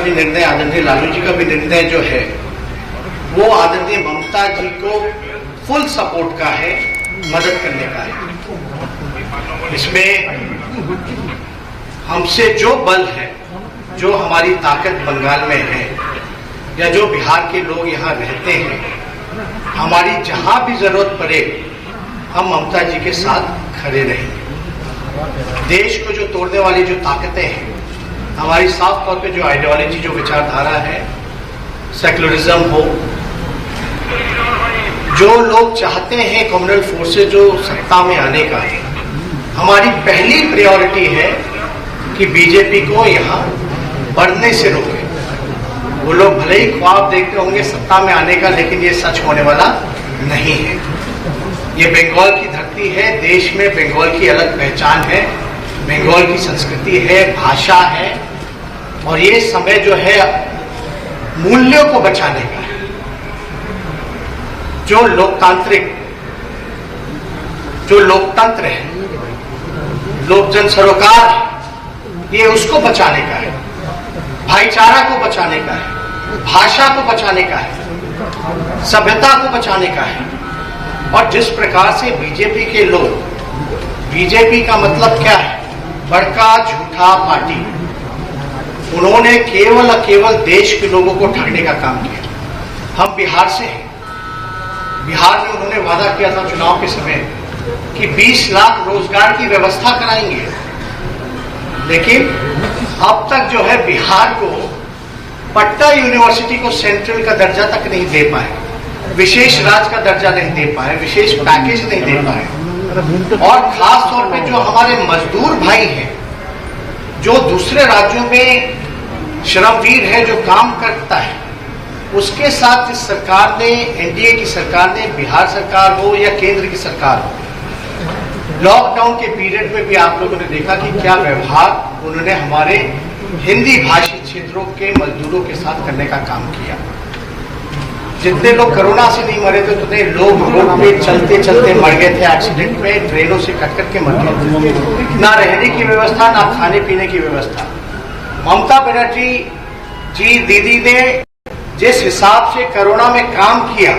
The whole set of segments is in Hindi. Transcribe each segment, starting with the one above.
भी निर्णय, आदरणीय लालू जी का भी निर्णय जो है वो आदरणीय ममता जी को फुल सपोर्ट का है, मदद करने का है। इसमें हमसे जो बल है, जो हमारी ताकत बंगाल में है या जो बिहार के लोग यहाँ रहते हैं, हमारी जहां भी जरूरत पड़े हम ममता जी के साथ खड़े रहेंगे। देश को जो तोड़ने वाली जो ताकतें हैं, हमारी साफ तौर पे जो आइडियोलॉजी, जो विचारधारा है, सेक्युलरिज्म हो, जो लोग चाहते हैं कम्युनल फोर्सेस जो सत्ता में आने का है, हमारी पहली प्रायोरिटी है कि बीजेपी को यहाँ बढ़ने से रोके। वो लोग भले ही ख्वाब देखते होंगे सत्ता में आने का, लेकिन ये सच होने वाला नहीं है। ये बंगाल की धरती है, देश में बंगाल की अलग पहचान है, बंगाल की संस्कृति है, भाषा है, और ये समय जो है मूल्यों को बचाने का है। जो लोकतंत्र है, लोक जन सरोकार है, ये उसको बचाने का है, भाईचारा को बचाने का है, भाषा को बचाने का है, सभ्यता को बचाने का है। और जिस प्रकार से बीजेपी के लोग, बीजेपी का मतलब क्या है? बड़का झूठा पार्टी। उन्होंने केवल देश के लोगों को ठगने का काम किया। हम बिहार से हैं, बिहार में उन्होंने वादा किया था चुनाव के समय कि 20 लाख रोजगार की व्यवस्था कराएंगे, लेकिन अब तक जो है बिहार को पटना यूनिवर्सिटी को सेंट्रल का दर्जा तक नहीं दे पाए, विशेष राज्य का दर्जा नहीं दे पाए, विशेष पैकेज नहीं दे पाए। और खास तौर पे जो हमारे मजदूर भाई हैं, जो दूसरे राज्यों में श्रमवीर है, जो काम करता है, उसके साथ इस सरकार ने, एनडीए की सरकार ने, बिहार सरकार हो या केंद्र की सरकार हो, लॉकडाउन के पीरियड में भी आप लोगों ने देखा कि क्या व्यवहार उन्होंने हमारे हिंदी भाषी क्षेत्रों के मजदूरों के साथ करने का काम किया। जितने लोग कोरोना से नहीं मरे थे, उतने लोग रोड पे चलते चलते मर गए थे, एक्सीडेंट में, ट्रेनों से कट करके मर गए थे। ना रहने की व्यवस्था, ना खाने पीने की व्यवस्था। ममता बनर्जी जी दीदी ने जिस हिसाब से कोरोना में काम किया,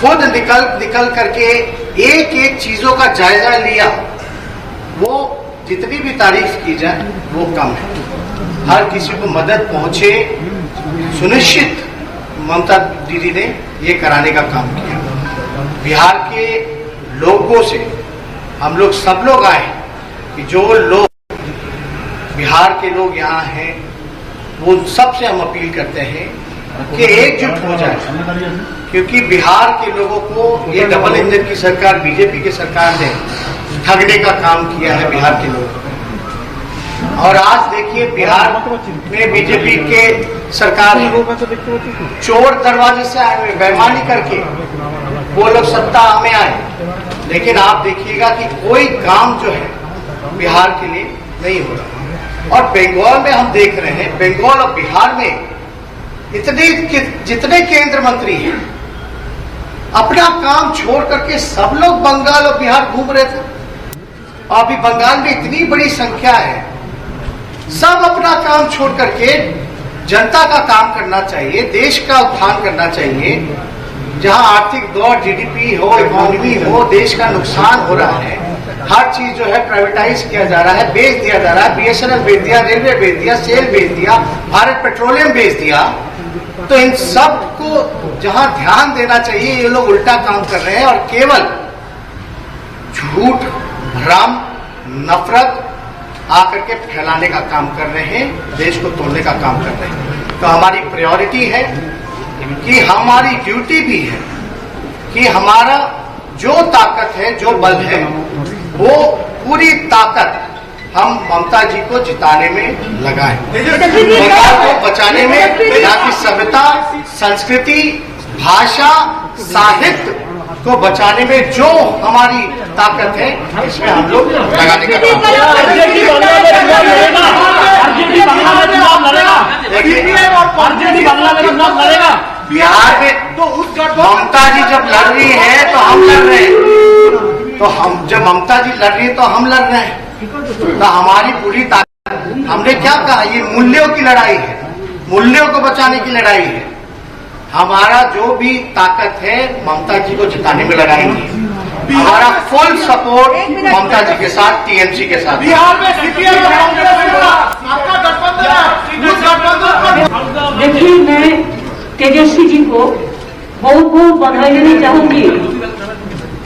खुद निकल करके एक चीजों का जायजा लिया, वो जितनी भी तारीफ की जाए वो कम है। हर किसी को मदद पहुंचे, सुनिश्चित ममता दीदी ने ये कराने का काम किया। बिहार के लोगों से हम लोग सब लोग आए कि जो लोग बिहार के लोग यहाँ हैं, वो सबसे हम अपील करते हैं कि एकजुट हो जाए, क्योंकि बिहार के लोगों को ये डबल इंजन की सरकार, बीजेपी की सरकार ने ठगने का काम किया है बिहार के लोगों को। और आज देखिए बिहार में बीजेपी के सरकार चोर दरवाजे से आए हुए, बेईमानी करके वो लोग सत्ता में आए, लेकिन आप देखिएगा कि कोई काम जो है बिहार के लिए नहीं हो रहा। और बंगाल में हम देख रहे हैं, बंगाल और बिहार में जितने केंद्र मंत्री हैं, अपना काम छोड़ करके सब लोग बंगाल और बिहार घूम रहे थे। और अभी बंगाल में इतनी बड़ी संख्या है, सब अपना काम छोड़ करके जनता का काम करना चाहिए, देश का उत्थान करना चाहिए। जहां आर्थिक दौर, जीडीपी हो, इकोनॉमी हो, देश का नुकसान हो रहा है, हर चीज जो है प्राइवेटाइज किया जा रहा है, बेच दिया जा रहा है, बीएसएनएल बेच दिया, रेलवे बेच दिया, सेल बेच दिया, भारत पेट्रोलियम बेच दिया। तो इन सब को जहां ध्यान देना चाहिए, ये लोग उल्टा काम कर रहे हैं और केवल झूठ, भ्रम, नफरत आकर के फैलाने का काम कर रहे हैं, देश को तोड़ने का काम कर रहे हैं। तो हमारी प्रायोरिटी है कि हमारी ड्यूटी भी है कि हमारा जो ताकत है, जो बल है, वो पूरी ताकत हम ममता जी को जिताने में लगाएं, बंगाल को बचाने में, यहाँ की सभ्यता, संस्कृति, भाषा, साहित्य को बचाने में जो हमारी ताकत है, इसमें हम लोग लगाने का काम बिहार में तो ममता जी जब लड़ रही है तो हम लड़ रहे हैं, तो हम जब ममता जी लड़ रही है तो हम लड़ रहे हैं। तो हमारी पूरी ताकत, हमने क्या कहा, ये मूल्यों की लड़ाई है, मूल्यों को बचाने की लड़ाई है। हमारा जो भी ताकत है ममता जी को जिताने में लगाएंगे। हमारा फुल सपोर्ट ममता जी के साथ, टीएमसी के साथ। बिहार में सीपीएम आपका गठबंधन। देखिए, मैं तेजस्वी जी को बहुत बहुत बधाई देना चाहूंगी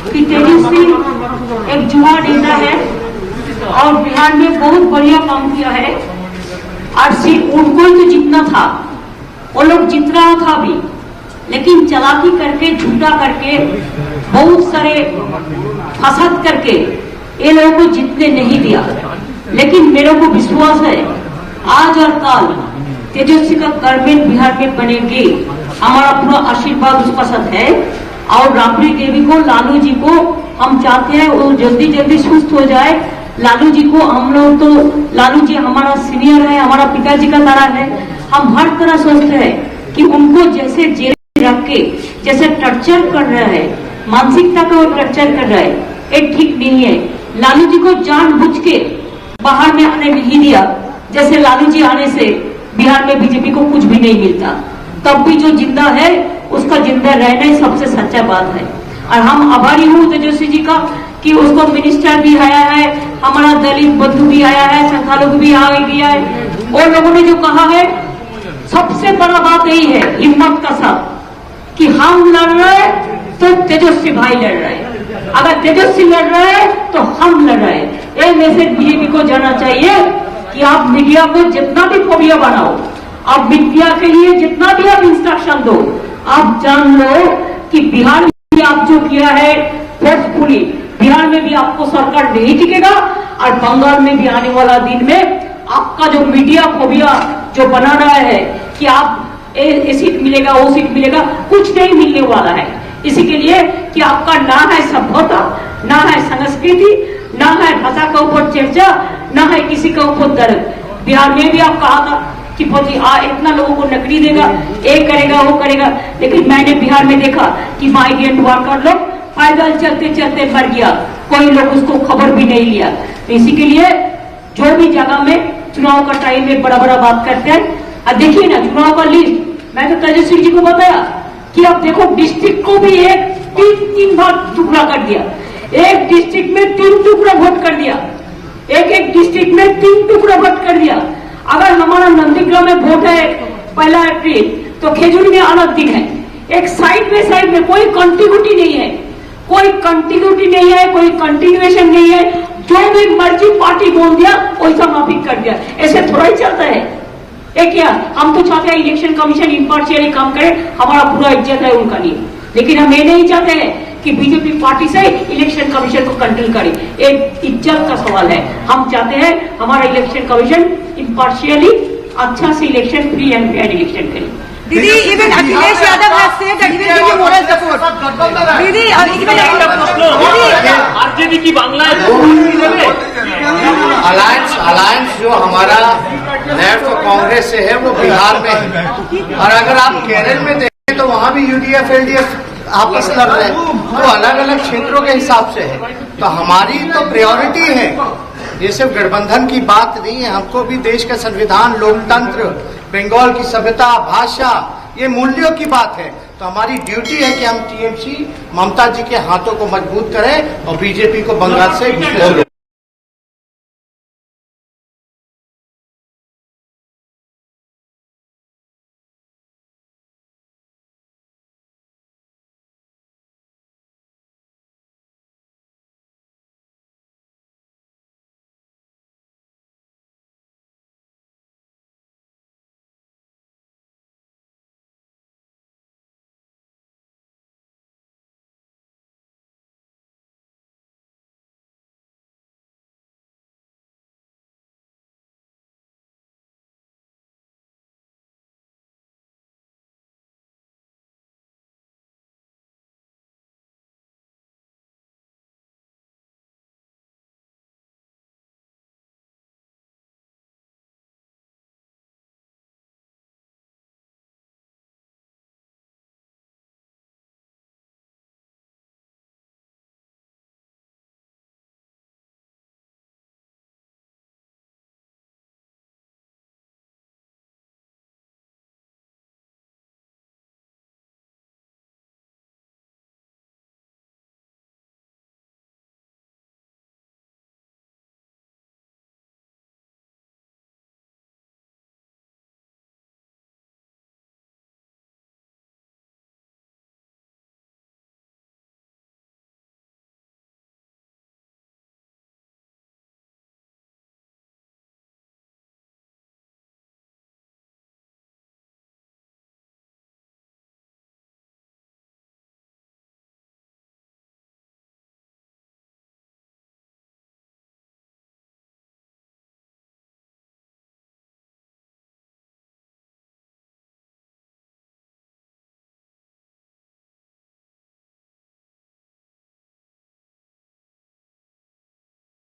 कि तेजस्वी एक युवा नेता है और बिहार में बहुत बढ़िया काम किया है। और सिर्फ उनको ही तो जीतना था, वो लोग जीत रहा था भी, लेकिन चालाकी करके, झूठा करके, बहुत सारे फसाद करके ये लोगों को जीतने नहीं दिया। लेकिन मेरे को विश्वास है आज और कल तेजस्वी का गवर्नमेंट बिहार में बनेगी। हमारा पूरा आशीर्वाद उसका साथ है। और राबड़ी देवी को, लालू जी को हम चाहते हैं वो जल्दी जल्दी सुस्त हो जाए। लालू जी को हम लोग तो, लालू जी हमारा सीनियर है, हमारा पिताजी का तरह है। हम हर तरह सोचते हैं कि उनको जैसे जेल रख के जैसे टर्चर कर रहा है, मानसिकता का वो टर्चर कर रहा है, ये ठीक नहीं है। लालू जी को जानबूझ के बाहर में आने नहीं दिया। जैसे लालू जी आने से बिहार में बीजेपी को कुछ भी नहीं मिलता। तब भी जो जिंदा है उसका जिंदा रहना ही सबसे सच्चा बात है। और हम आभारी हूँ तेजस्वी जी का कि उसको मिनिस्टर भी आया है, हमारा दलित बंधु भी आया है, संख्यालघु भी आ गया है। और लोगों ने जो कहा है, सबसे बड़ा बात यही है हिम्मत का साथ कि हम लड़ रहे तो तेजस्वी भाई लड़ रहे, अगर तेजस्वी लड़ रहे तो हम लड़ रहे। ये मैसेज बीजेपी को जाना चाहिए कि आप मीडिया को जितना भी फोबिया बनाओ, आप मीडिया के लिए जितना भी आप इंस्ट्रक्शन दो, आप जान लो कि बिहार में आप जो किया है फोर्सफुली, बिहार में भी आपको सरकार नहीं टिकेगा। और बंगाल में भी आने वाला दिन में आपका जो मीडिया फोबिया जो बना रहा है कि आप ये सीट मिलेगा, वो सीट मिलेगा, कुछ नहीं मिलने वाला है। इसी के लिए कि आपका ना है सभ्यता, ना है संस्कृति, ना है भाषा के ऊपर चर्चा, ना है किसी के ऊपर दर्द। बिहार में भी आप कहा था कि पति इतना लोगों को नौकरी देगा, एक करेगा, वो करेगा, लेकिन मैंने बिहार में देखा कि माइग्रेंट वर्कर लोग पैदल चलते चलते मर गया, कोई लोग उसको खबर भी नहीं लिया। तो इसी के लिए जो भी जगह में चुनाव का टाइम में बड़ा बड़ा बात करते हैं। अब देखिए ना चुनाव का लिस्ट, मैं तो तेजस्वी जी को बताया कि आप देखो डिस्ट्रिक्ट को भी एक तीन भाग टुकड़ा कर दिया, एक डिस्ट्रिक्ट में 3 टुकड़ा वोट कर दिया, एक डिस्ट्रिक्ट में 3 टुकड़ा वोट कर दिया। अगर हमारा नंदीग्राम में वोट है 1 अप्रैल तो खेजूरी में अलग दिन है। एक साइड में कोई कंटिन्यूटी नहीं है, कोई कंटिन्यूटी नहीं है, कोई कंटिन्यूएशन नहीं है। जो भी मर्जी पार्टी बोल दिया वैसा माफिक कर दिया, ऐसे थोड़ा ही चलता है। एक क्या हम तो चाहते हैं इलेक्शन कमीशन इम्पार्शियली काम करे, हमारा पूरा इज्जत है उनका लिए, लेकिन हम ये नहीं चाहते हैं कि बीजेपी पार्टी से इलेक्शन कमीशन को कंट्रोल करे। एक इज्जत का सवाल है। हम चाहते हैं हमारा इलेक्शन कमीशन इम्पार्शियली अच्छा से election, free and fair election करे। दीदी, even Akhilesh Yadav has said that he will give you moral support. दीदी, आरजेडी की बांग्ला अलायंस जो हमारा लेफ्ट और कांग्रेस से है वो बिहार में है। और अगर आप केरल में देखें तो वहाँ भी यूडीएफ एलडीएफ आपस लड़ रहे हैं, तो अलग अलग क्षेत्रों के हिसाब से है। तो हमारी तो प्रायोरिटी है, ये सिर्फ गठबंधन की बात नहीं है। हमको भी देश का संविधान, लोकतंत्र, बंगाल की सभ्यता, भाषा, ये मूल्यों की बात है। तो हमारी ड्यूटी है कि हम टीएमसी ममता जी के हाथों को मजबूत करें और बीजेपी को बंगाल से